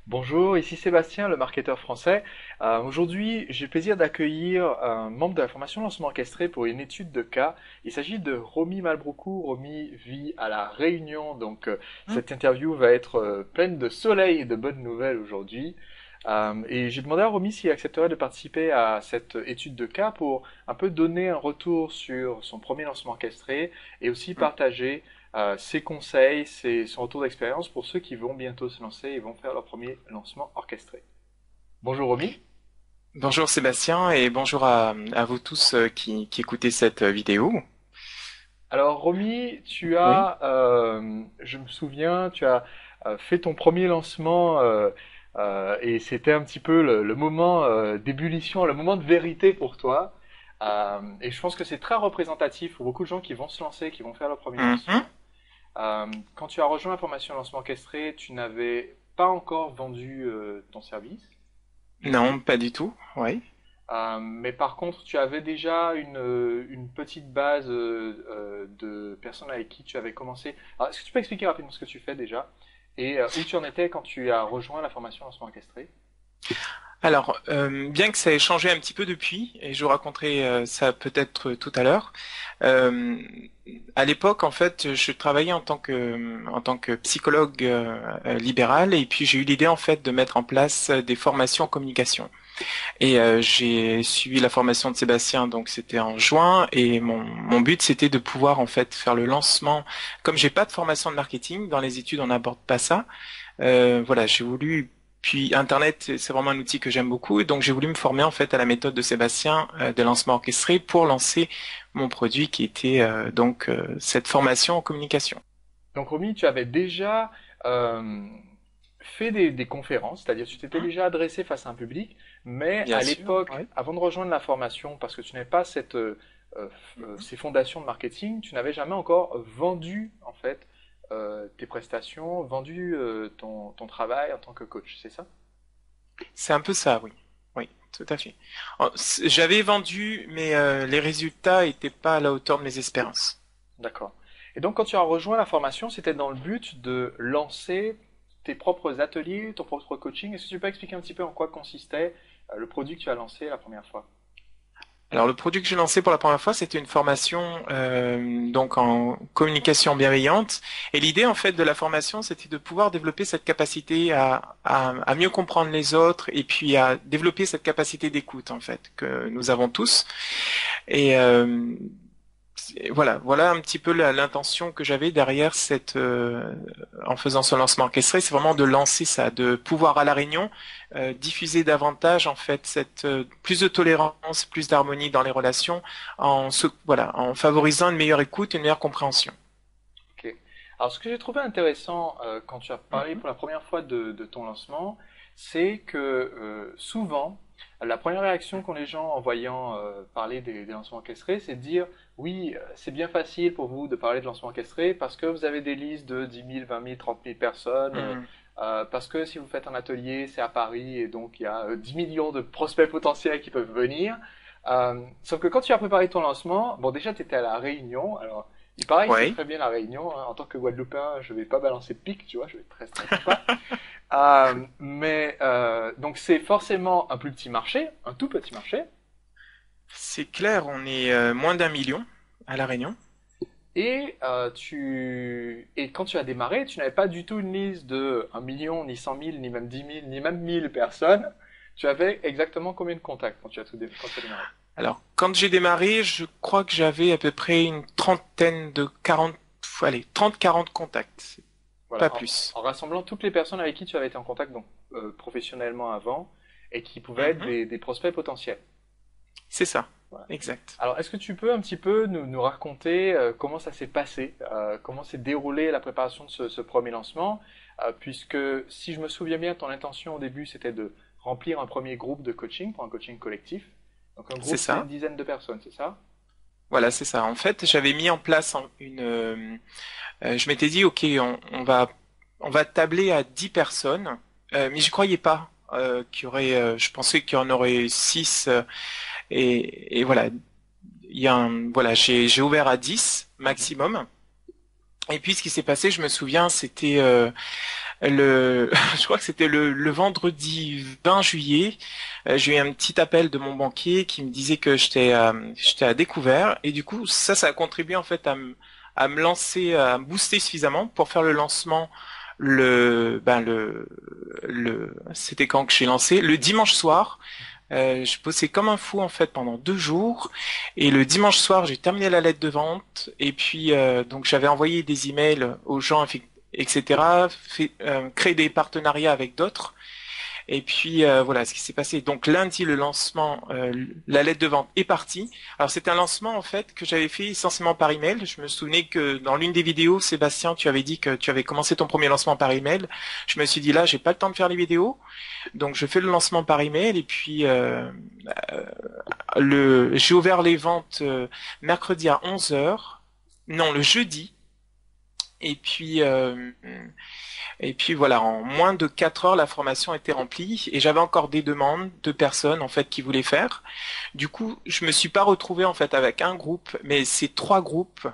Bonjour, ici Sébastien, le marketeur français. Aujourd'hui, j'ai le plaisir d'accueillir un membre de la formation lancement orchestré pour une étude de cas. Il s'agit de Romy Malbroucou. Romy vit à La Réunion, donc Hmm. cette interview va être pleine de soleil et de bonnes nouvelles aujourd'hui. Et j'ai demandé à Romy s'il accepterait de participer à cette étude de cas pour un peu donner un retour sur son premier lancement orchestré et aussi Hmm. partager ses conseils, son retour d'expérience pour ceux qui vont bientôt se lancer et vont faire leur premier lancement orchestré. Bonjour Romy. Bonjour Sébastien et bonjour à vous tous qui écoutez cette vidéo. Alors Romy, Oui. je me souviens, tu as fait ton premier lancement et c'était un petit peu le moment d'ébullition, le moment de vérité pour toi. Et je pense que c'est très représentatif pour beaucoup de gens qui vont se lancer, qui vont faire leur premier Mhm. lancement. Quand tu as rejoint la formation lancement orchestré, tu n'avais pas encore vendu ton service. Non, pas du tout. Oui. Mais par contre, tu avais déjà une petite base de personnes avec qui tu avais commencé. Alors, est-ce que tu peux expliquer rapidement ce que tu fais déjà et où tu en étais quand tu as rejoint la formation lancement orchestré? Alors, bien que ça ait changé un petit peu depuis, et je vous raconterai ça peut-être tout à l'heure. euh, à l'époque, en fait, je travaillais en tant que psychologue libéral, et puis j'ai eu l'idée en fait de mettre en place des formations en communication. Et j'ai suivi la formation de Sébastien, donc c'était en juin, et mon but c'était de pouvoir en fait faire le lancement. Comme j'ai pas de formation de marketing, dans les études on n'aborde pas ça. Voilà, j'ai voulu. Puis Internet, c'est vraiment un outil que j'aime beaucoup, et donc j'ai voulu me former en fait à la méthode de Sébastien de lancement orchestré pour lancer mon produit qui était cette formation en communication. Donc, Romy, tu avais déjà euh, fait des conférences, c'est-à-dire tu t'étais Hein. déjà adressé face à un public, mais Bien à sûr, l'époque, oui. avant de rejoindre la formation, parce que tu n'avais pas Mhm. ces fondations de marketing, tu n'avais jamais encore vendu en fait tes prestations, vendu ton travail en tant que coach, c'est ça? C'est un peu ça, oui. Oui, tout à fait. J'avais vendu, mais les résultats étaient pas à la hauteur de mes espérances. D'accord. Et donc, quand tu as rejoint la formation, c'était dans le but de lancer tes propres ateliers, ton propre coaching. Est-ce que tu peux expliquer un petit peu en quoi consistait le produit que tu as lancé la première fois? Alors, le produit que j'ai lancé pour la première fois, c'était une formation donc en communication bienveillante. Et l'idée, en fait, de la formation, c'était de pouvoir développer cette capacité à mieux comprendre les autres et puis à développer cette capacité d'écoute, en fait, que nous avons tous. Et voilà un petit peu l'intention que j'avais derrière en faisant ce lancement orchestré, c'est vraiment de lancer ça, de pouvoir à la Réunion diffuser davantage en fait plus de tolérance, plus d'harmonie dans les relations, en favorisant une meilleure écoute, une meilleure compréhension. Ok. Alors, ce que j'ai trouvé intéressant quand tu as parlé Mhm. pour la première fois de ton lancement, c'est que souvent, la première réaction qu'ont les gens en voyant parler des lancements orchestrés, c'est de dire, oui, c'est bien facile pour vous de parler de lancement orchestré parce que vous avez des listes de 10 000, 20 000, 30 000 personnes, Mhm. parce que si vous faites un atelier, c'est à Paris et donc il y a 10 millions de prospects potentiels qui peuvent venir. Sauf que quand tu as préparé ton lancement, bon, déjà, tu étais à La Réunion, alors il paraît que c'est Oui. très bien la Réunion, hein. En tant que Guadeloupéen, je vais pas balancer de pique, tu vois, je vais être très très sympa. Donc c'est forcément un plus petit marché, un tout petit marché. C'est clair, on est moins d'un million à La Réunion. Et quand tu as démarré, tu n'avais pas du tout une liste de 1 million, ni 100 000, ni même 10 000, ni même 1000 personnes. Tu avais exactement combien de contacts quand tu as démarré? Alors, quand j'ai démarré, je crois que j'avais à peu près une trentaine de 40, allez, 30-40 contacts, pas Voilà, plus. en rassemblant toutes les personnes avec qui tu avais été en contact donc professionnellement avant et qui pouvaient être Mhm. des prospects potentiels. C'est ça, Voilà. exact. Alors, est-ce que tu peux un petit peu nous raconter comment ça s'est passé, comment s'est déroulé la préparation de ce premier lancement, puisque si je me souviens bien, ton intention au début, c'était de remplir un premier groupe de coaching pour un coaching collectif. Donc, un C'est groupe, c'est une ça. dizaine de personnes, c'est ça? Voilà, c'est ça. En fait, j'avais mis en place je m'étais dit, ok, on va tabler à 10 personnes, mais je croyais pas qu'il y aurait. Je pensais qu'il y en aurait 6, et voilà. Voilà, j'ai ouvert à 10 Mhm. maximum. Et puis ce qui s'est passé, je me souviens, c'était je crois que c'était le vendredi 20 juillet. J'ai eu un petit appel de mon banquier qui me disait que j'étais à découvert et du coup ça a contribué en fait à me lancer, à me booster suffisamment pour faire le lancement c'était quand que j'ai lancé? Le dimanche soir. Je bossais comme un fou en fait pendant 2 jours et le dimanche soir j'ai terminé la lettre de vente et puis donc j'avais envoyé des emails aux gens etc. Créé des partenariats avec d'autres et puis voilà ce qui s'est passé. Donc lundi le lancement, la lettre de vente est partie. Alors c'était un lancement en fait que j'avais fait essentiellement par email. Je me souvenais que dans l'une des vidéos, Sébastien, tu avais dit que tu avais commencé ton premier lancement par email. Je me suis dit là, j'ai pas le temps de faire les vidéos, donc je fais le lancement par email et puis j'ai ouvert les ventes mercredi à 11 heures. Non, le jeudi. Et puis voilà, en moins de 4 heures, la formation était remplie et j'avais encore des demandes de personnes en fait qui voulaient faire. Du coup, je me suis pas retrouvé en fait avec un groupe, mais c'est 3 groupes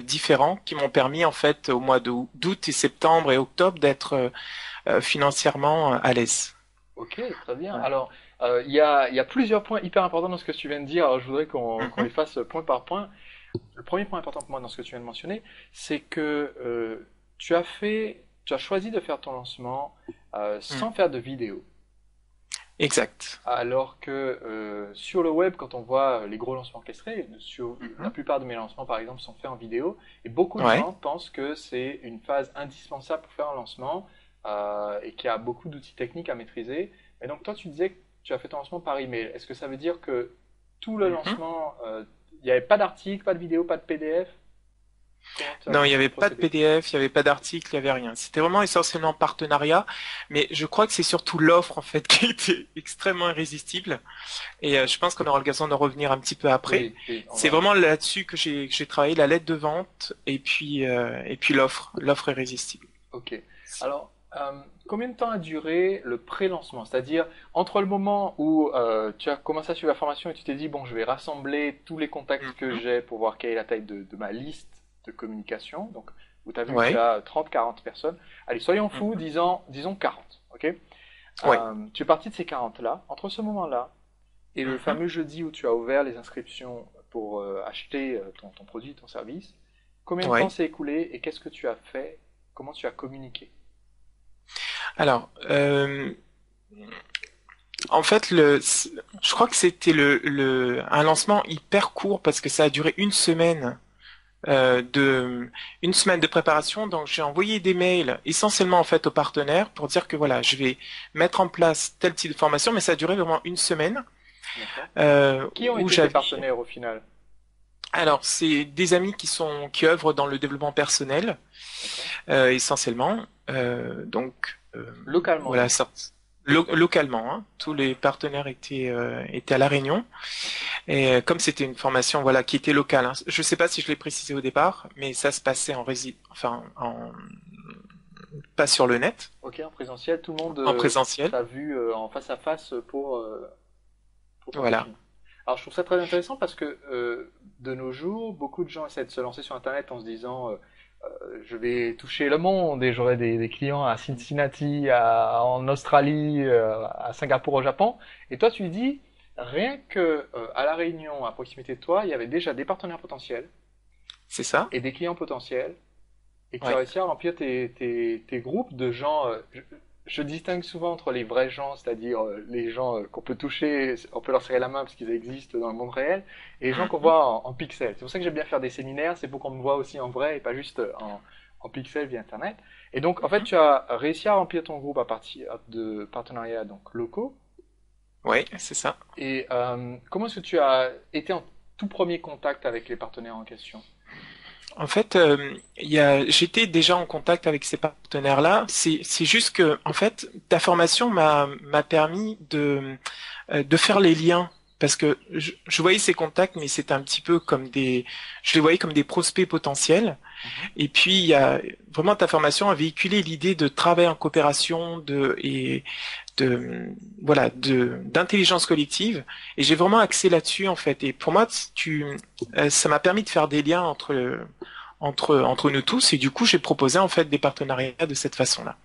différents qui m'ont permis en fait au mois d'août et septembre et octobre d'être financièrement à l'aise. Ok, très bien. Ouais. Alors, il y a plusieurs points hyper importants dans ce que tu viens de dire. Alors, je voudrais qu'on les Mhm, fasse point par point. Le premier point important pour moi dans ce que tu viens de mentionner, c'est que tu as choisi de faire ton lancement mhm. sans faire de vidéo. Exact. Alors que sur le web, quand on voit les gros lancements orchestrés, la Mhm. plupart de mes lancements par exemple sont faits en vidéo, et beaucoup de Ouais. gens pensent que c'est une phase indispensable pour faire un lancement et qu'il y a beaucoup d'outils techniques à maîtriser. Et donc toi, tu disais que tu as fait ton lancement par email. Est-ce que ça veut dire que tout le Mhm. lancement, il n'y avait pas d'article, pas de vidéo, pas de PDF? Comment tu as Non, il n'y avait pas de procédé? PDF, il n'y avait pas d'article, il n'y avait rien. C'était vraiment essentiellement partenariat, mais je crois que c'est surtout l'offre en fait qui était extrêmement irrésistible. Et je pense qu'on aura l'occasion d'en revenir un petit peu après. Oui, oui, on C'est va. vraiment là-dessus que j'ai travaillé la lettre de vente et puis l'offre irrésistible. Ok. Alors, combien de temps a duré le pré-lancement? C'est-à-dire, entre le moment où tu as commencé à suivre la formation et tu t'es dit, bon, je vais rassembler tous les contacts que Mhm. j'ai pour voir quelle est la taille de ma liste de communication, donc où tu as vu que tu Ouais. as 30-40 personnes. Allez, soyons fous, Mhm. disons 40, ok? Ouais. Tu es parti de ces 40-là. Entre ce moment-là et le Mhm. fameux jeudi où tu as ouvert les inscriptions pour acheter ton produit, ton service, combien de temps Ouais. s'est écoulé et qu'est-ce que tu as fait? Comment tu as communiqué? Alors, en fait, je crois que c'était un lancement hyper court parce que ça a duré euh, de une semaine de préparation. Donc j'ai envoyé des mails essentiellement en fait aux partenaires pour dire que voilà, je vais mettre en place tel type de formation, mais ça a duré vraiment une semaine D'accord. Qui ont où été tes j'avais partenaires au final? alors c'est des amis qui œuvrent dans le développement personnel D'accord. essentiellement. Donc Localement voilà, donc. ça, localement, hein, tous les partenaires étaient à La Réunion. Ok. Et comme c'était une formation voilà qui était locale, hein, je ne sais pas si je l'ai précisé au départ, mais ça se passait pas sur le net, Ok, en présentiel, tout le monde en présentiel. t'a vu en face à face pour ton Voilà. coaching. Alors je trouve ça très intéressant parce que de nos jours, beaucoup de gens essaient de se lancer sur Internet en se disant je vais toucher le monde et j'aurai des clients à Cincinnati, en Australie, à Singapour, au Japon. Et toi, tu dis, rien que à La Réunion, à proximité de toi, il y avait déjà des partenaires potentiels C'est ça? et des clients potentiels et que tu as Ouais. réussi à remplir tes groupes de gens. Je distingue souvent entre les vrais gens, c'est-à-dire les gens qu'on peut toucher, on peut leur serrer la main parce qu'ils existent dans le monde réel, et les gens qu'on Mhm. voit en pixels. C'est pour ça que j'aime bien faire des séminaires, c'est pour qu'on me voit aussi en vrai et pas juste en pixels via Internet. Et donc, en fait, Mhm. tu as réussi à remplir ton groupe à partir de partenariats donc locaux. Ouais, c'est ça. Et comment est-ce que tu as été en tout premier contact avec les partenaires en question? En fait, j'étais déjà en contact avec ces partenaires-là. C'est juste que, en fait, ta formation m'a permis de faire les liens. Parce que je voyais ces contacts, mais c'était un petit peu je les voyais comme des prospects potentiels. Mhm. Et puis, il y a vraiment ta formation a véhiculé l'idée de travail en coopération et de, voilà, d'intelligence collective. Et j'ai vraiment axé là-dessus, en fait. Et pour moi, ça m'a permis de faire des liens entre nous tous. Et du coup, j'ai proposé, en fait, des partenariats de cette façon-là.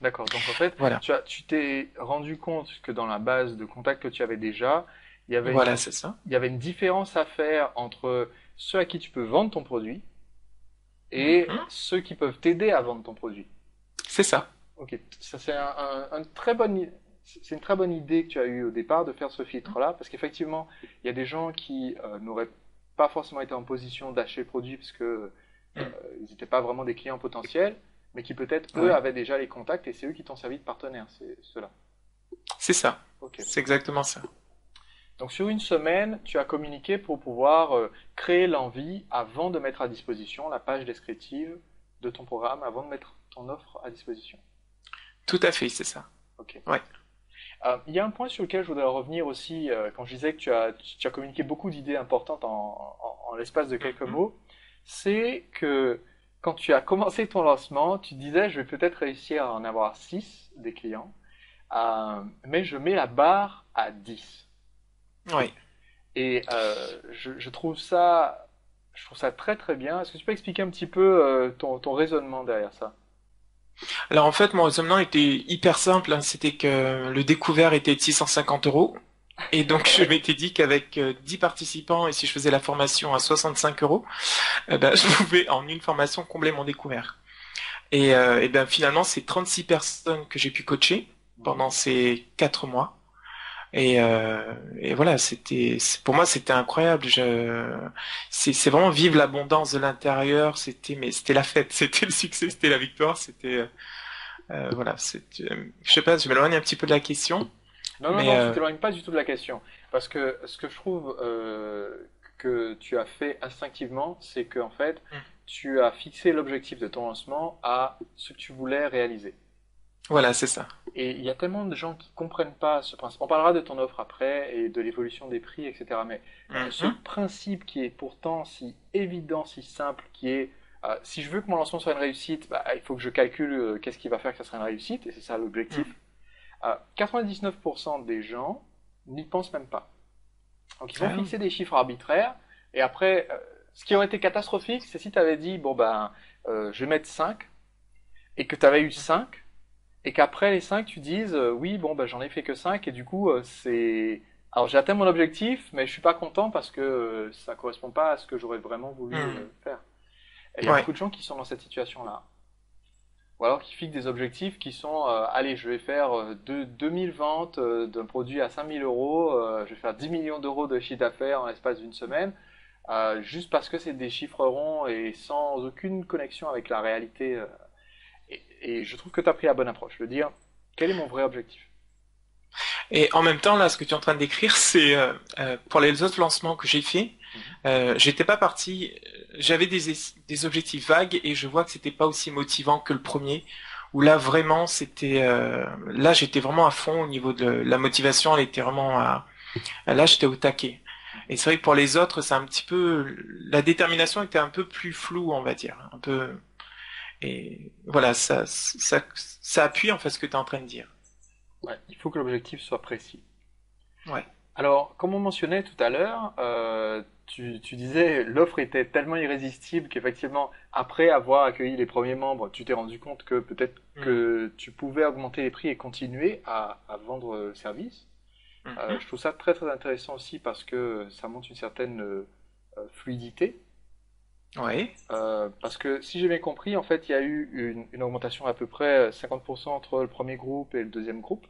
D'accord. Donc en fait, Voilà, tu t'es rendu compte que dans la base de contacts que tu avais déjà, il y avait voilà, c'est ça. il y avait une différence à faire entre ceux à qui tu peux vendre ton produit et Mhm. ceux qui peuvent t'aider à vendre ton produit. C'est ça. Ok, ça c'est un très c'est une très bonne idée que tu as eue au départ de faire ce filtre-là, parce qu'effectivement, il y a des gens qui n'auraient pas forcément été en position d'acheter le produit parce que Mm. ils n'étaient pas vraiment des clients potentiels, mais qui peut-être eux Ouais, avaient déjà les contacts et c'est eux qui t'ont servi de partenaire, c'est ceux-là. c'est ça. Ok. C'est exactement ça. Donc sur une semaine, tu as communiqué pour pouvoir créer l'envie avant de mettre à disposition la page descriptive de ton programme, avant de mettre ton offre à disposition. Tout à fait, c'est ça. Ok. Ouais. Il y a un point sur lequel je voudrais revenir aussi, quand je disais que tu as communiqué beaucoup d'idées importantes en l'espace de quelques Mhm. mots, c'est que quand tu as commencé ton lancement, tu disais je vais peut-être réussir à en avoir 6 des clients, mais je mets la barre à 10. Ouais. Et je trouve ça très très bien. Est-ce que tu peux expliquer un petit peu ton raisonnement derrière ça? Alors en fait, mon raisonnement était hyper simple, hein. C'était que le découvert était de 650 €. Et donc je Ouais. m'étais dit qu'avec 10 participants et si je faisais la formation à 65 €, ben, je pouvais en une formation combler mon découvert. Et ben finalement, c'est 36 personnes que j'ai pu coacher Mhm. pendant ces 4 mois. Et voilà, pour moi c'était incroyable. C'est vraiment vivre l'abondance de l'intérieur. C'était la fête, c'était le succès, c'était la victoire, voilà. Je sais pas, je m'éloigne un petit peu de la question, Non, non, mais non, tu t'éloignes pas du tout de la question. Parce que ce que je trouve que tu as fait instinctivement, c'est que en fait, tu as fixé l'objectif de ton lancement à ce que tu voulais réaliser. voilà, c'est ça. Et il y a tellement de gens qui comprennent pas ce principe. On parlera de ton offre après et de l'évolution des prix, etc. Mais ce Mhm. principe qui est pourtant si évident, si simple, qui est si je veux que mon lancement soit une réussite, bah, il faut que je calcule qu'est-ce qui va faire que ça sera une réussite, et c'est ça l'objectif. Mhm. 99% des gens n'y pensent même pas. Donc ils vont Ah, fixer des chiffres arbitraires, et après, ce qui aurait été catastrophique, c'est si tu avais dit, bon ben, je vais mettre 5, et que tu avais eu 5, et qu'après les 5, tu dises, oui, bon ben j'en ai fait que 5, et du coup, c'est... Alors j'ai atteint mon objectif, mais je suis pas content parce que ça correspond pas à ce que j'aurais vraiment voulu mhm. faire. Et il y a Ouais. beaucoup de gens qui sont dans cette situation-là. Ou alors qui fixent des objectifs qui sont, allez, je vais faire 2000 ventes d'un produit à 5000 euros, je vais faire 10 millions d'euros de chiffre d'affaires en l'espace d'une semaine, juste parce que c'est des chiffres ronds et sans aucune connexion avec la réalité. Et je trouve que tu as pris la bonne approche, de dire, quel est mon vrai objectif? Et en même temps, là, ce que tu es en train de décrire, c'est pour les autres lancements que j'ai fait, Mhm. j'étais pas parti. J'avais des objectifs vagues et je vois que c'était pas aussi motivant que le premier. Où là vraiment, là j'étais vraiment à fond au niveau de la motivation. Elle était vraiment là, j'étais au taquet. Et c'est vrai que pour les autres, c'est un petit peu, la détermination était un peu plus floue, on va dire, un peu. Et voilà, ça appuie en fait ce que tu es en train de dire. Ouais, il faut que l'objectif soit précis. Ouais. Alors, comme on mentionnait tout à l'heure, tu disais l'offre était tellement irrésistible qu'effectivement, après avoir accueilli les premiers membres, tu t'es rendu compte que peut-être Mhm. que tu pouvais augmenter les prix et continuer à vendre le service. Mhm. Je trouve ça très très intéressant aussi parce que ça montre une certaine fluidité. Ouais. Parce que si j'ai bien compris, en fait, il y a eu une augmentation à peu près 50% entre le premier groupe et le deuxième groupe,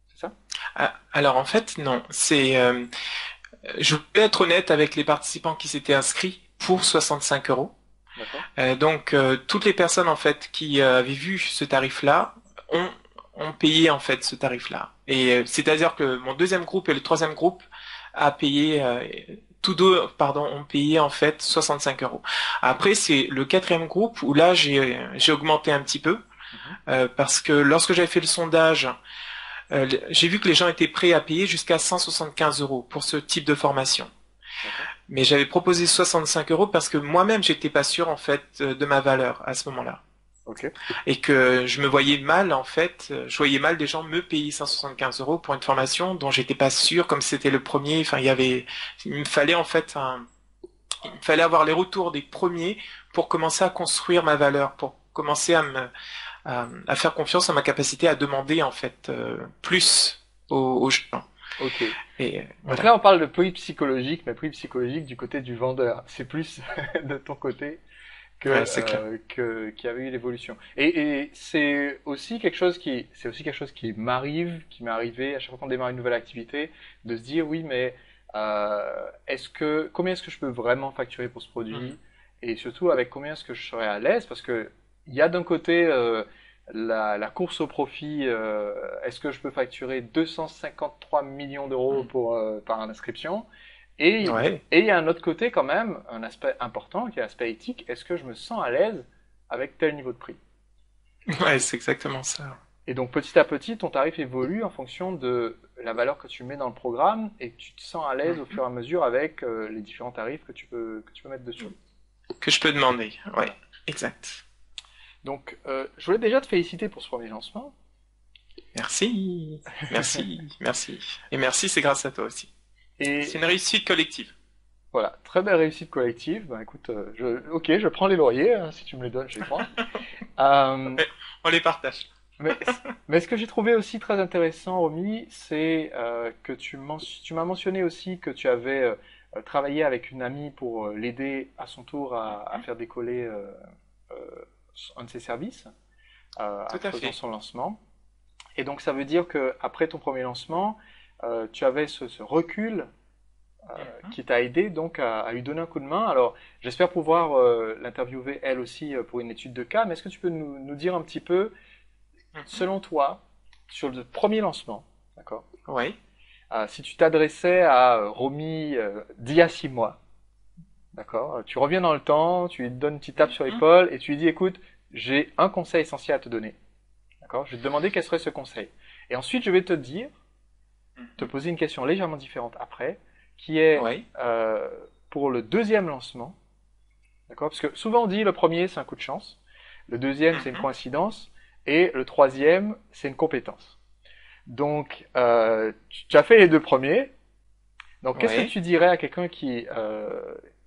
c'est ça? Ah, alors en fait, non. Je vais être honnête avec les participants qui s'étaient inscrits pour Mhm. 65 €. D'accord? Donc toutes les personnes en fait qui avaient vu ce tarif-là ont, ont payé en fait ce tarif-là. Et c'est-à-dire que mon deuxième groupe et le troisième groupe a payé tous deux, pardon, ont payé en fait 65 €. Après, c'est le quatrième groupe où là j'ai augmenté un petit peu Mhm. parce que lorsque j'avais fait le sondage, j'ai vu que les gens étaient prêts à payer jusqu'à 175 € pour ce type de formation. D'accord? Mais j'avais proposé 65 € parce que moi-même j'étais pas sûr en fait de ma valeur à ce moment-là. Ok. Et que je me voyais mal en fait, je voyais mal des gens me payer 175 € pour une formation dont j'étais pas sûr comme c'était le premier. Enfin, il me fallait en fait il me fallait avoir les retours des premiers pour commencer à construire ma valeur, pour commencer à faire confiance en ma capacité à demander en fait plus aux gens. Ok. Et Donc voilà. là, on parle de prix psychologique, mais prix psychologique du côté du vendeur. C'est plus de ton côté Ouais, c'est clair. qu'il y avait eu l'évolution. Et c'est aussi quelque chose qui m'arrive, qui m'est arrivé à chaque fois qu'on démarre une nouvelle activité, de se dire oui, mais combien est-ce que je peux vraiment facturer pour ce Mhm. produit? Et surtout avec combien est-ce que je serai à l'aise? Parce que il y a d'un côté la course au profit. Est-ce que je peux facturer 253 millions d'euros Mhm. pour par inscription? Et Ouais, et il y a un autre côté quand même, un aspect important qui est l'aspect éthique. Est-ce que je me sens à l'aise avec tel niveau de prix? ouais, c'est exactement ça. Et donc petit à petit, ton tarif évolue en fonction de la valeur que tu mets dans le programme et tu te sens à l'aise au Mhm. fur et à mesure avec les différents tarifs que tu peux mettre dessus. Que je peux demander. Ouais, Voilà. exact. Donc je voulais déjà te féliciter pour ce premier lancement. Merci, merci, merci. Et merci, c'est grâce à toi aussi. C'est Et une réussite collective. voilà, très belle réussite collective. Ben écoute, ok, je prends les lauriers, hein, si tu me les donnes, je les prends. Euh, Ouais, on les partage. Mais, mais ce que j'ai trouvé aussi très intéressant, Romy, c'est que tu m'as mentionné aussi que tu avais travaillé avec une amie pour l'aider à son tour à Mhm. faire décoller euh, un de ses services, en Tout à faisant fait. son lancement. Et donc ça veut dire que après ton premier lancement, tu avais ce recul Mhm. qui t'a aidé donc à lui donner un coup de main. Alors j'espère pouvoir l'interviewer elle aussi pour une étude de cas, mais est-ce que tu peux nous dire un petit peu Mhm. selon toi, sur le premier lancement, d'accord, Ouais. si tu t'adressais à Romy d'il y a 6 mois, d'accord, tu reviens dans le temps, tu lui donnes une petite tape sur Mhm. l'épaule et tu lui dis, écoute, j'ai un conseil essentiel à te donner, d'accord, je vais te demander quel serait ce conseil. Et ensuite, je vais te dire, te Mhm. poser une question légèrement différente après, qui est Ouais. pour le deuxième lancement, d'accord, parce que souvent on dit le premier c'est un coup de chance, le deuxième c'est une Mhm. coïncidence, et le troisième c'est une compétence. Donc, tu as fait les deux premiers. Donc, qu'est-ce que Ouais. tu dirais à quelqu'un qui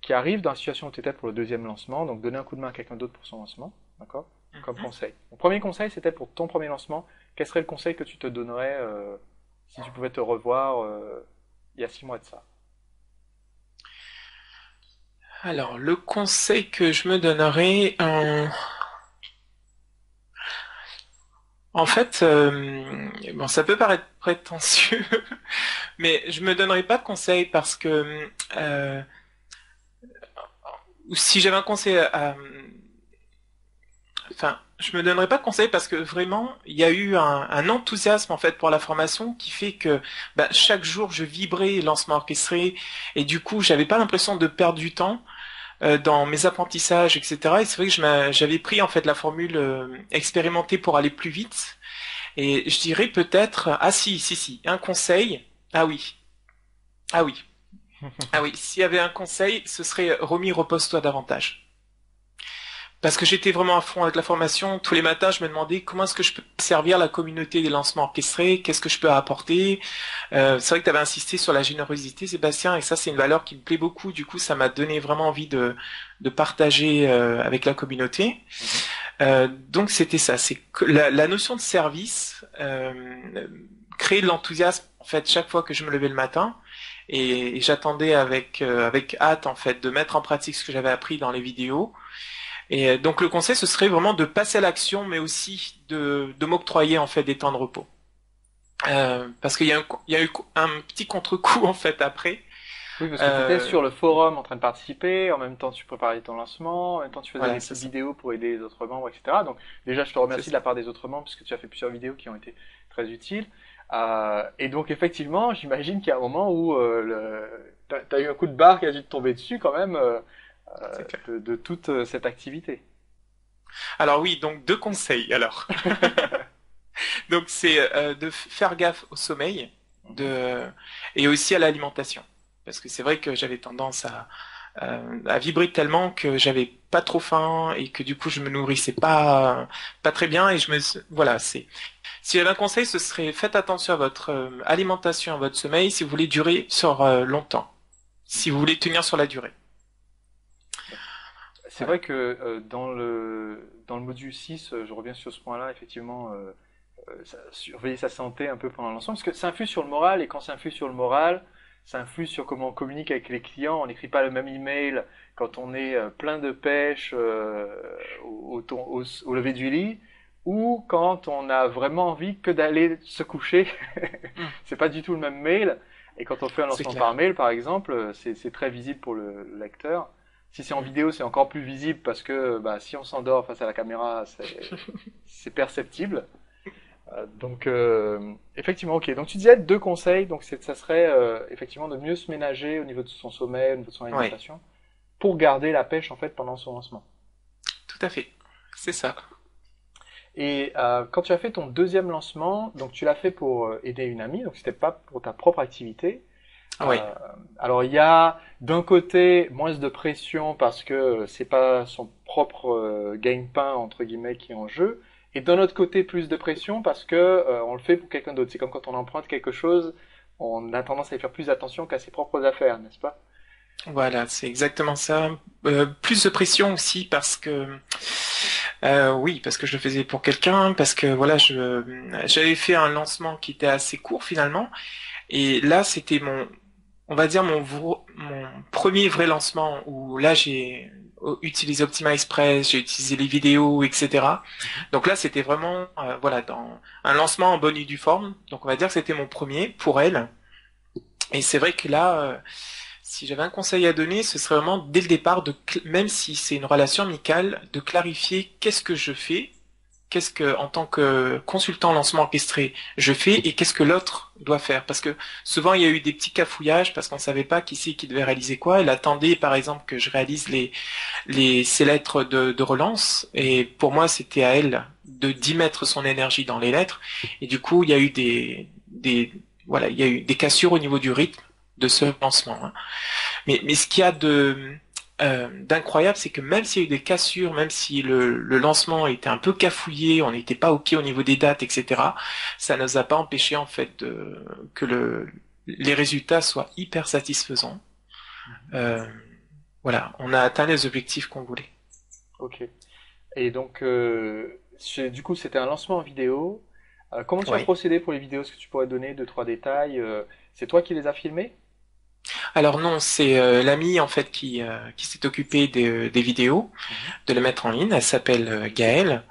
arrive dans la situation où tu étais pour le deuxième lancement, donc donner un coup de main à quelqu'un d'autre pour son lancement, d'accord? Comme Mhm. conseil. Mon premier conseil, c'était pour ton premier lancement. Quel serait le conseil que tu te donnerais si tu pouvais te revoir il y a 6 mois de ça? Alors, le conseil que je me donnerais, en fait, bon, ça peut paraître prétentieux, mais je me donnerais pas de conseil parce que euh, si j'avais un conseil enfin, je me donnerais pas de conseil parce que vraiment, il y a eu un enthousiasme en fait pour la formation qui fait que bah, chaque jour je vibrais lancement orchestré et du coup j'avais pas l'impression de perdre du temps dans mes apprentissages, etc. Et c'est vrai que j'avais pris en fait la formule expérimentée pour aller plus vite. Et je dirais peut-être, ah si, un conseil. Ah oui, ah oui, ah oui. S'il y avait un conseil, ce serait Romy, repose-toi davantage. Parce que j'étais vraiment à fond avec la formation. Tous les matins, je me demandais comment est-ce que je peux servir la communauté des lancements orchestrés, qu'est-ce que je peux apporter. C'est vrai que tu avais insisté sur la générosité, Sébastien, et ça, c'est une valeur qui me plaît beaucoup. Du coup, ça m'a donné vraiment envie de partager avec la communauté. Mhm. Donc, c'était ça. C'est que la notion de service créer de l'enthousiasme, en fait, chaque fois que je me levais le matin. Et j'attendais avec hâte, en fait, de mettre en pratique ce que j'avais appris dans les vidéos. Et donc le conseil, ce serait vraiment de passer à l'action, mais aussi de m'octroyer en fait des temps de repos. Parce qu'il y a eu un petit contre-coup en fait après. Oui, parce que tu étais Euh, sur le forum en train de participer, en même temps tu préparais ton lancement, en même temps tu faisais voilà, des c'est petites ça. vidéos pour aider les autres membres, etc. Donc déjà, je te C'est remercie de ça. la part des autres membres, puisque tu as fait plusieurs vidéos qui ont été très utiles. Et donc effectivement, j'imagine qu'il y a un moment où t'as eu un coup de barre qui a dû te tomber dessus quand même C'est clair. de toute cette activité. Alors oui, donc deux conseils. Alors, donc c'est de faire gaffe au sommeil, Mhm. de et aussi à l'alimentation, parce que c'est vrai que j'avais tendance à vibrer tellement que j'avais pas trop faim et que du coup je me nourrissais pas très bien et voilà, c'est si j'avais un conseil, ce serait faites attention à votre alimentation, à votre sommeil si vous voulez durer sur longtemps, si vous voulez tenir sur la durée. C'est Voilà. vrai que dans le module 6, je reviens sur ce point-là, effectivement, surveiller sa santé un peu pendant le lancement, parce que ça influe sur le moral, et quand ça influe sur le moral, ça influe sur comment on communique avec les clients. On n'écrit pas le même email quand on est plein de pêche au lever du lit, ou quand on a vraiment envie que d'aller se coucher. C'est pas du tout le même mail. Et quand on fait un C'est lancement par clair. mail, par exemple, c'est très visible pour le lecteur. Si c'est en Mm. vidéo, c'est encore plus visible parce que bah, si on s'endort face à la caméra, c'est perceptible. Effectivement, ok. Donc tu disais deux conseils. Donc ça serait effectivement de mieux se ménager au niveau de son sommeil, au niveau de son Ouais, alimentation, pour garder la pêche en fait pendant son lancement. tout à fait. C'est ça. Et quand tu as fait ton deuxième lancement, donc tu l'as fait pour aider une amie, donc c'était pas pour ta propre activité. Oui. Euh, alors il y a d'un côté moins de pression parce que c'est pas son propre gagne-pain entre guillemets qui est en jeu, et d'un autre côté plus de pression parce que on le fait pour quelqu'un d'autre. C'est comme quand on emprunte quelque chose, on a tendance à y faire plus attention qu'à ses propres affaires, n'est-ce pas? Voilà, c'est exactement ça. Plus de pression aussi parce que oui, parce que je le faisais pour quelqu'un, parce que voilà, j'avais fait un lancement qui était assez court finalement, et là c'était on va dire mon premier vrai lancement où là j'ai utilisé Optima Express, j'ai utilisé les vidéos, etc. Mhm. Donc là c'était vraiment voilà dans un lancement en bonne et due forme. Donc on va dire que c'était mon premier pour elle. Et c'est vrai que là, si j'avais un conseil à donner, ce serait vraiment dès le départ même si c'est une relation amicale, de clarifier qu'est-ce que je fais, qu'est-ce que, en tant que consultant lancement orchestré, je fais et qu'est-ce que l'autre doit faire. Parce que souvent il y a eu des petits cafouillages parce qu'on savait pas qui c'est qui devait réaliser quoi. Elle attendait par exemple que je réalise ses lettres de relance et pour moi c'était à elle de d'y mettre son énergie dans les lettres. Et du coup il y a eu voilà, il y a eu des cassures au niveau du rythme de ce lancement, hein. Mais ce qu'il y a d'incroyable, c'est que même s'il y a eu des cassures, même si le lancement était un peu cafouillé, on n'était pas OK au niveau des dates, etc., ça ne nous a pas empêché en fait que les résultats soient hyper satisfaisants. Mhm. Euh, voilà, on a atteint les objectifs qu'on voulait. Ok. Et donc, du coup, c'était un lancement en vidéo. Comment tu as Oui. procédé pour les vidéos? Est-ce que tu pourrais donner deux, trois détails? C'est toi qui les as filmés? Alors non, c'est l'amie en fait qui s'est occupée des vidéos, Mhm. de les mettre en ligne. Elle s'appelle Gaëlle.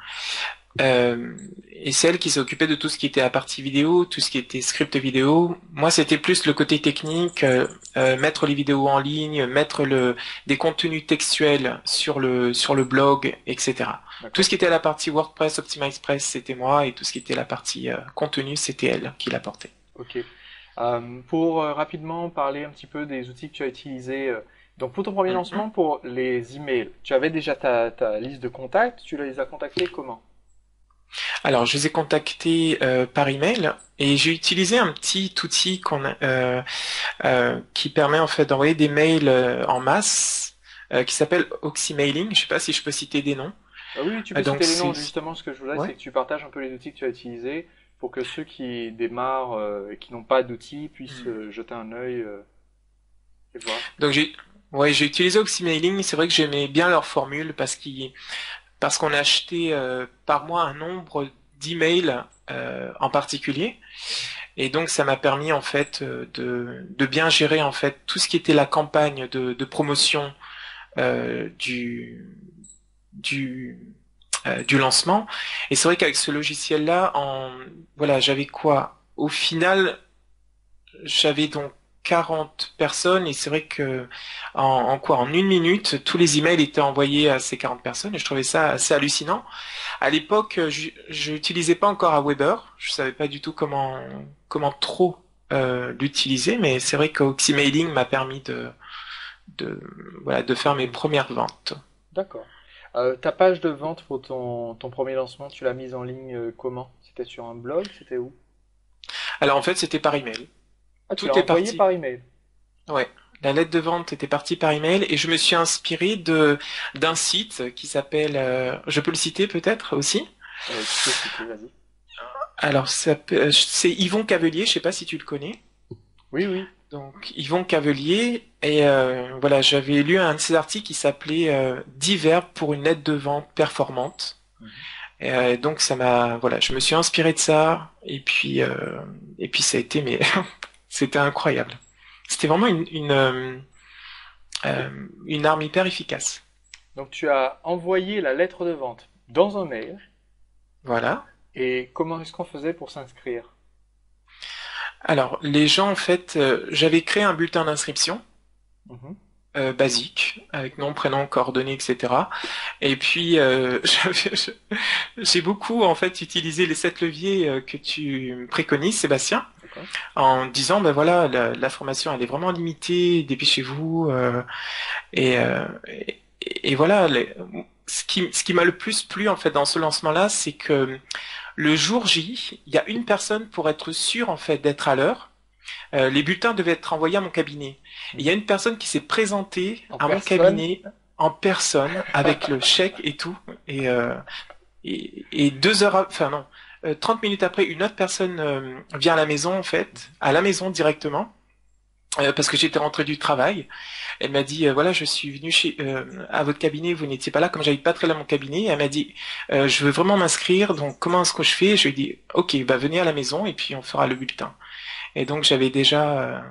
Et c'est elle qui s'est occupée de tout ce qui était la partie vidéo, tout ce qui était script vidéo. Moi, c'était plus le côté technique, mettre les vidéos en ligne, mettre des contenus textuels sur le blog, etc. Tout ce D'accord. qui était la partie WordPress, Optima Express, c'était moi, et tout ce qui était la partie contenu, c'était elle qui l'apportait. Ok. Pour rapidement parler un petit peu des outils que tu as utilisés. Donc pour ton premier Mhm. lancement, pour les emails, tu avais déjà ta liste de contacts, tu les as contactés comment? Alors, je les ai contactés par email et j'ai utilisé un petit outil qui permet en fait d'envoyer des mails en masse, qui s'appelle Oxymailing. Je sais pas si je peux citer des noms. Oui, tu peux Donc citer les c'est noms. Justement, ce que je voudrais, ouais. c'est que tu partages un peu les outils que tu as utilisés pour que ceux qui démarrent et qui n'ont pas d'outils puissent Hmm. jeter un œil et voir. Donc j'ai utilisé Oxymailing. C'est vrai que j'aimais bien leur formule parce qu'on a acheté par mois un nombre d'emails en particulier. Et donc ça m'a permis en fait de bien gérer en fait tout ce qui était la campagne de promotion euh, du du du lancement. Et c'est vrai qu'avec ce logiciel-là, voilà, j'avais quoi? Au final, j'avais donc 40 personnes et c'est vrai que en quoi? En une minute, tous les emails étaient envoyés à ces 40 personnes et je trouvais ça assez hallucinant. À l'époque, je n'utilisais pas encore Aweber. Je savais pas du tout comment trop l'utiliser, mais c'est vrai qu'Oxymailing m'a permis de voilà de De faire mes communiquer. premières ventes. D'accord. Ta page de vente pour ton premier lancement, tu l'as mise en ligne comment? C'était sur un blog? C'était où? Alors en fait, c'était par email. Ah, tu l'as Tout est envoyé parti. par email. Ouais. La lettre de vente était partie par email et je me suis inspiré d'un site qui s'appelle, je peux le citer peut-être aussi. Tu peux citer, vas-y. Alors c'est Yvon Cavelier, je sais pas si tu le connais. Oui, oui. Donc Yvon Cavelier et voilà, j'avais lu un de ses articles qui s'appelait 10 verbes pour une lettre de vente performante. Donc ça m'a, voilà, je me suis inspiré de ça et puis ça a été, mais c'était incroyable. C'était vraiment Et une arme hyper efficace. donc tu as envoyé la lettre de vente dans un mail. Voilà. Et comment est-ce qu'on faisait pour s'inscrire? Alors les gens en fait, j'avais créé un bulletin d'inscription. Mhm. Basique, avec nom, prénom, coordonnées, etc. Et puis j'ai beaucoup en fait utilisé les 7 leviers que tu préconises, Sébastien, D'accord. en disant ben voilà, la formation elle est vraiment limitée, dépêchez-vous. Et voilà, ce qui m'a le plus plu en fait dans ce lancement-là, c'est que le jour J, il y a une personne pour être sûr en fait d'être à l'heure. Les bulletins devaient être envoyés à mon cabinet. Et il y a Mhm. une personne qui s'est présentée En à mon personne? cabinet en personne avec le chèque et tout. Et 2 heures, enfin non, 30 minutes après, une autre personne vient à la maison en fait, à la maison directement. Parce que j'étais rentré du travail, elle m'a dit voilà je suis venu à votre cabinet, vous n'étiez pas là, comme j'habite pas très loin de mon cabinet. Elle m'a dit je veux vraiment m'inscrire, donc comment est-ce que je fais? Je lui ai dit ok bah venez à la maison et puis on fera le bulletin. Et donc j'avais déjà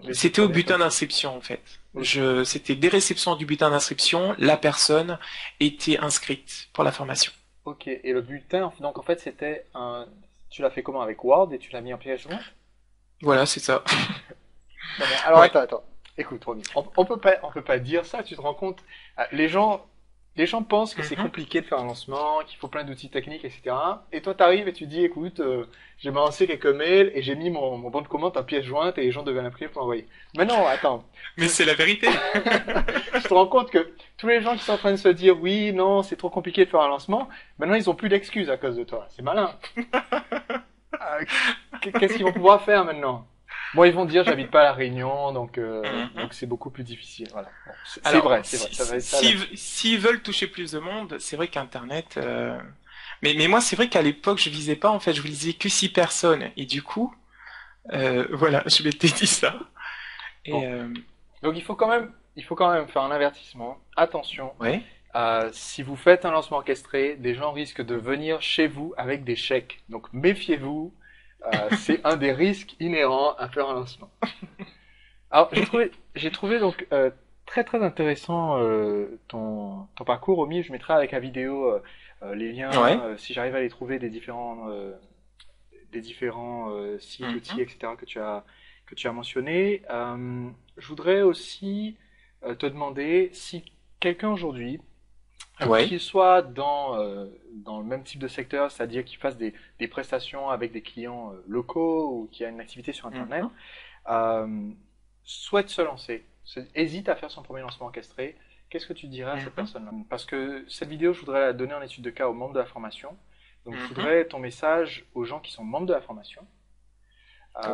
Les c'était au premières bulletin personnes. d'inscription en fait. Ok. C'était des réceptions du bulletin d'inscription, la personne était inscrite pour la formation. Ok. Et le bulletin, donc en fait, c'était un. Tu l'as fait comment avec Word et tu l'as mis en pièce jointe? Voilà c'est ça. Très bien. Alors Ouais. attends. Écoute, Romy, on peut pas dire ça. Tu te rends compte? Les gens pensent que c'est Mhm. compliqué de faire un lancement, qu'il faut plein d'outils techniques, etc. Et toi, t'arrives et tu dis, écoute, j'ai balancé quelques mails et j'ai mis mon bon de commande en pièce jointe et les gens devaient l'imprimer pour l'envoyer. Mais non, attends. Mais c'est la vérité. Je te rends compte que tous les gens qui sont en train de se dire, oui, non, c'est trop compliqué de faire un lancement, maintenant ils ont plus d'excuses à cause de toi. C'est malin. Euh, Qu'est-ce qu'ils vont pouvoir faire maintenant? Bon, ils vont dire j'habite pas à La Réunion, Mhm. donc c'est beaucoup plus difficile. Voilà. Bon, Alors, c'est vrai, ça va être ça. s'ils veulent toucher plus de monde, c'est vrai qu'Internet. Mais moi, c'est vrai qu'à l'époque, je visais pas. En fait, je visais que 6 personnes. Et du coup, voilà, je m'étais dit ça. Bon, Et donc il faut quand même faire un avertissement. Attention, ouais. si vous faites un lancement orchestré, des gens risquent de venir chez vous avec des chèques. Donc méfiez-vous. C'est un des risques inhérents à faire un lancement. Alors j'ai trouvé donc très très intéressant ton parcours, Romy. Je mettrai avec la vidéo les liens Ouais. si j'arrive à les trouver des différents sites, outils, Mhm. etc. Que tu as mentionné. Je voudrais aussi te demander si quelqu'un aujourd'hui, Ouais. qu'il soit dans le même type de secteur, c'est-à-dire qu'il fasse des prestations avec des clients locaux ou qui a une activité sur Internet, Mhm. euh, souhaite se lancer, hésite à faire son premier lancement orchestré, qu'est-ce que tu dirais à cette Mhm. personne-là? Parce que cette vidéo, je voudrais la donner en étude de cas aux membres de la formation. Donc, je Mhm. voudrais ton message aux gens qui sont membres de la formation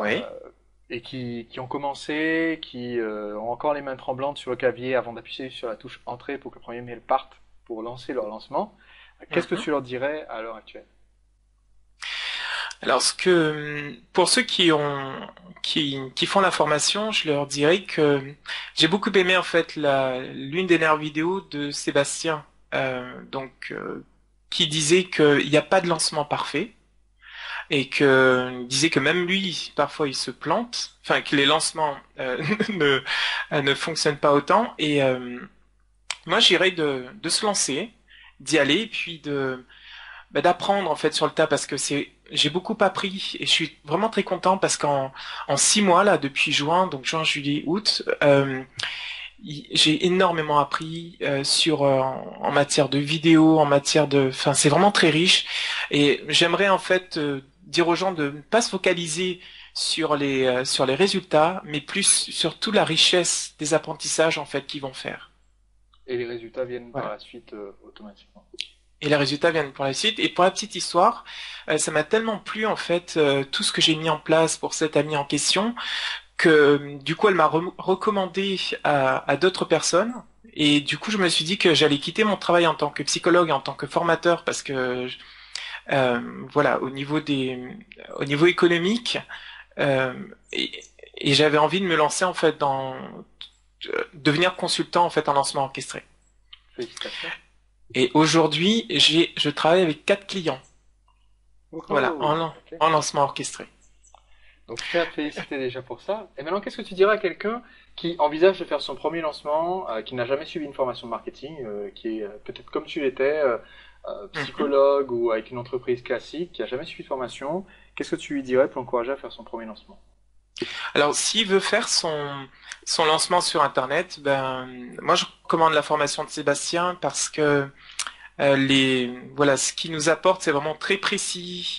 Ouais. euh, et qui ont commencé, qui ont encore les mains tremblantes sur le clavier avant d'appuyer sur la touche entrée pour que le premier mail parte pour lancer leur lancement. Qu'est-ce que Mhm. tu leur dirais à l'heure actuelle? Alors, pour ceux qui font la formation, je leur dirais que j'ai beaucoup aimé en fait l'une des dernières vidéos de Sébastien, qui disait qu'il n'y a pas de lancement parfait et que il disait que même lui, parfois, il se plante, enfin que les lancements ne ne fonctionnent pas autant. Et moi, j'irais de se lancer, d'y aller, et puis d'apprendre en fait sur le tas parce que j'ai beaucoup appris et je suis vraiment très content parce en 6 mois là depuis juin donc juin juillet août j'ai énormément appris en matière de vidéo en matière de enfin c'est vraiment très riche et j'aimerais en fait dire aux gens de ne pas se focaliser sur les résultats mais plus sur toute la richesse des apprentissages en fait qu'ils vont faire. Et les résultats viennent par Voilà. la suite automatiquement. Et les résultats viennent pour la suite. Et pour la petite histoire, ça m'a tellement plu en fait tout ce que j'ai mis en place pour cette amie en question que du coup elle m'a recommandé à d'autres personnes. Et du coup je me suis dit que j'allais quitter mon travail en tant que psychologue, et en tant que formateur parce que voilà au niveau économique euh, et, et j'avais envie de me lancer en fait dans devenir consultant en fait en lancement orchestré. Félicitations. Et aujourd'hui, je travaille avec 4 clients. Voilà, Oh, ok. en lancement orchestré. Donc je tiens à te féliciter déjà pour ça. Et maintenant, qu'est-ce que tu dirais à quelqu'un qui envisage de faire son premier lancement, qui n'a jamais suivi une formation de marketing, qui est peut-être comme tu l'étais, Mhm. psychologue ou avec une entreprise classique, qui a jamais suivi de formation, qu'est-ce que tu lui dirais pour l'encourager à faire son premier lancement? Alors, s'il veut faire son lancement sur Internet, ben, moi, je recommande la formation de Sébastien parce que voilà, ce qu'il nous apporte, c'est vraiment très précis.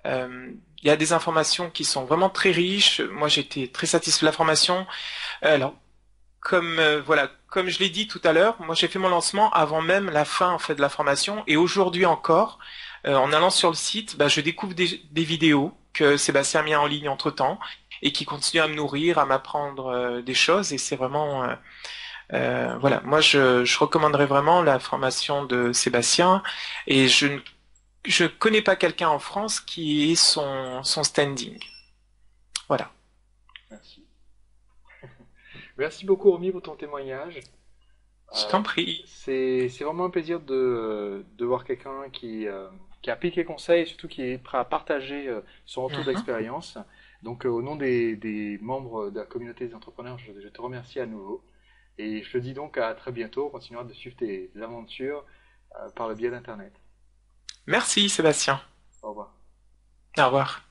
Euh, il y a des informations qui sont vraiment très riches. Moi, j'étais très satisfait de la formation. Alors, voilà, comme je l'ai dit tout à l'heure, moi, j'ai fait mon lancement avant même la fin, en fait, de la formation. Et aujourd'hui encore, en allant sur le site, ben, je découvre des vidéos que Sébastien a mis en ligne entre-temps et qui continuent à me nourrir, à m'apprendre des choses. Et c'est vraiment, voilà, moi, je recommanderais vraiment la formation de Sébastien. Et je connais pas quelqu'un en France qui ait son standing. Voilà. Merci. Merci beaucoup, Romy, pour ton témoignage. Je t'en prie. C'est vraiment un plaisir de voir quelqu'un qui applique les conseils et surtout qui est prêt à partager son retour Mhm. d'expérience. Donc, au nom des membres de la communauté des entrepreneurs, je te remercie à nouveau. Et je te dis donc à très bientôt. On continuera de suivre tes aventures par le biais d'Internet. Merci, Sébastien. Au revoir. Au revoir.